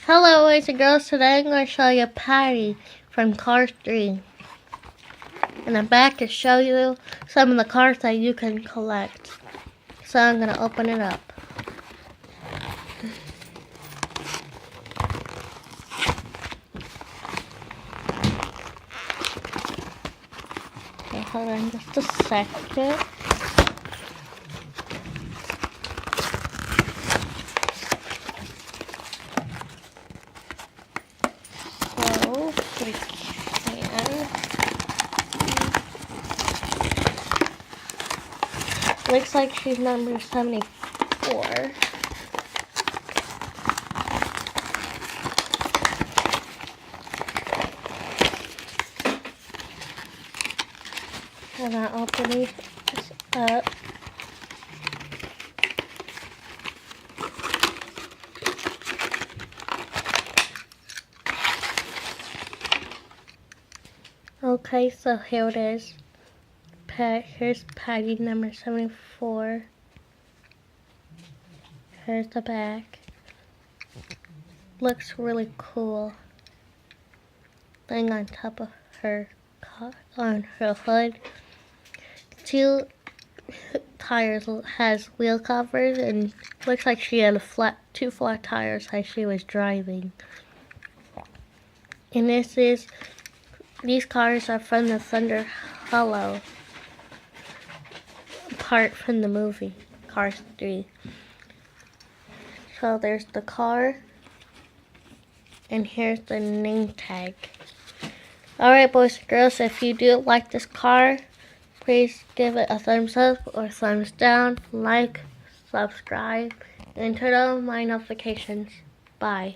Hello boys and girls, today I'm going to show you Patty from Cars 3. And I'm back to show you some of the cars that you can collect. So I'm going to open it up. Okay, hold on just a second. So, we can. Looks like she's number 74. And I'm opening this up. Okay, so here it is. Here's Patty number 74. Here's the back. Looks really cool. Thing on top of her car, on her hood. 2 tires has wheel covers, and looks like she had 2 flat tires as she was driving. And these cars are from the Thunder Hollow part from the movie Cars 3. So there's the car, and here's the name tag. Alright boys and girls, if you do like this car, please give it a thumbs up or thumbs down, like, subscribe, and turn on my notifications. Bye.